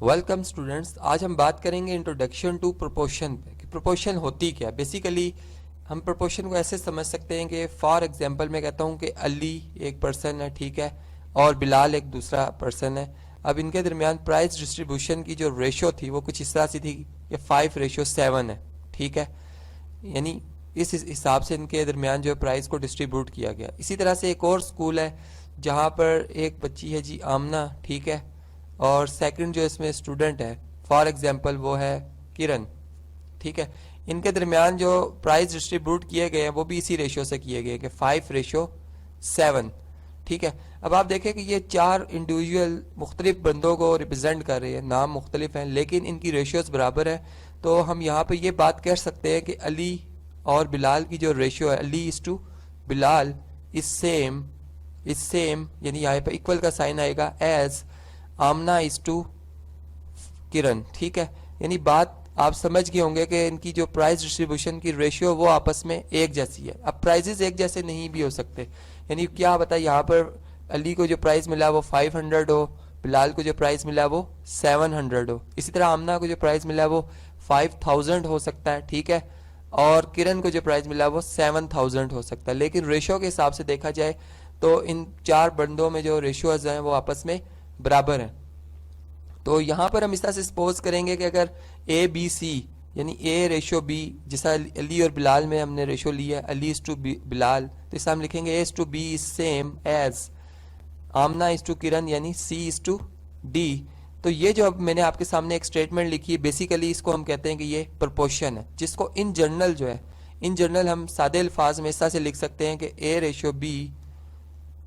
Welcome students. आज हम बात करेंगे इंट्रोडक्शन टू प्रोपोर्शन पे कि प्रोपोर्शन होती क्या है। बेसिकली हम प्रोपोर्शन को ऐसे समझ सकते हैं कि फॉर एग्जांपल मैं कहता हूँ कि अली एक पर्सन है, ठीक है, और बिलाल एक दूसरा पर्सन है। अब इनके दरमियान प्राइस डिस्ट्रीब्यूशन की जो रेशो थी वो कुछ इस तरह से थी कि 5:7 है, ठीक है। यानी इस हिसाब से इनके दरमियान जो प्राइस को डिस्ट्रीब्यूट किया गया। इसी तरह से एक और स्कूल है जहाँ पर एक बच्ची है जी आमना, ठीक है, और सेकंड जो इसमें स्टूडेंट है फॉर एग्जांपल वो है किरण, ठीक है। इनके दरमियान जो प्राइस डिस्ट्रीब्यूट किए गए हैं वो भी इसी रेशियो से किए गए कि 5:7, ठीक है। अब आप देखें कि ये चार इंडिविजुअल मुख्तलिफ बंदों को रिप्रेजेंट कर रहे हैं, नाम मुख्तलिफ हैं लेकिन इनकी रेशियोज बराबर है। तो हम यहाँ पे ये बात कह सकते हैं कि अली और बिलाल की जो रेशियो है, Ali is to Bilal is same, यानी यहाँ पे इक्वल का साइन आएगा, as Amna is to Kiran, ठीक है। यानी बात आप समझ गए होंगे कि इनकी जो प्राइस डिस्ट्रीब्यूशन की रेशियो वो आपस में एक जैसी है। अब प्राइजेस एक जैसे नहीं भी हो सकते, यानी क्या बताए, यहाँ पर अली को जो प्राइस मिला वो 500 हो, बिलाल को जो प्राइस मिला वो 700 हो, इसी तरह आमना को जो प्राइस मिला वो 5000 हो सकता है, ठीक है, और किरण को जो प्राइस मिला वो 7000 हो सकता है। लेकिन रेशियो के हिसाब से देखा जाए तो इन चार बंदों में जो रेशियोज हैं वो आपस में बराबर हैं। तो यहाँ पर हम इस तरह से सपोज करेंगे कि अगर ए बी सी यानी ए रेशो बी, जैसा अली और बिलाल में हमने रेशो लिया अली इज टू बिलाल, तो इस हम लिखेंगे A is to B is same as Amna is to Kiran, यानी सी इज टू डी। तो ये जो अब मैंने आपके सामने एक स्टेटमेंट लिखी है, बेसिकली इसको हम कहते हैं कि ये प्रोपोर्शन है, जिसको इन जनरल जो है, इन जनरल हम सादे अल्फाज में इस तरह से लिख सकते हैं कि ए रेशो बी,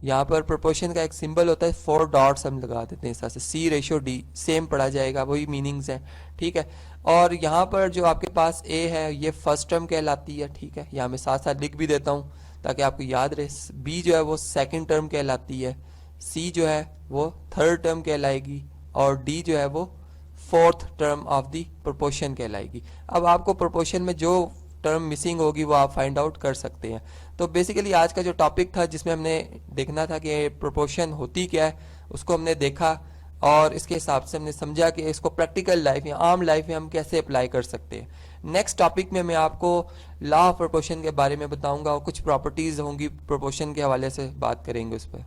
यहाँ पर प्रोपोर्शन का एक सिंबल होता है 4 डॉट्स हम लगा देते हैं इस तरह से, C/D सेम पढ़ा जाएगा, वही मीनिंग्स हैं, ठीक है। और यहाँ पर जो आपके पास A है ये फर्स्ट टर्म कहलाती है, ठीक है, यहाँ मैं साथ साथ लिख भी देता हूँ ताकि आपको याद रहे। B जो है वो सेकंड टर्म कहलाती है, C जो है वो थर्ड टर्म कहलाएगी, और D जो है वो fourth term of the proportion कहलाएगी। अब आपको प्रोपोर्शन में जो टर्म मिसिंग होगी वो आप फाइंड आउट कर सकते हैं। तो बेसिकली आज का जो टॉपिक था जिसमें हमने देखना था कि प्रोपोर्शन होती क्या है, उसको हमने देखा और इसके हिसाब से हमने समझा कि इसको प्रैक्टिकल लाइफ या आम लाइफ में हम कैसे अप्लाई कर सकते हैं। नेक्स्ट टॉपिक में मैं आपको लॉ ऑफ प्रोपोर्शन के बारे में बताऊंगा और कुछ प्रॉपर्टीज होंगी प्रोपोर्शन के हवाले से बात करेंगे उस पर।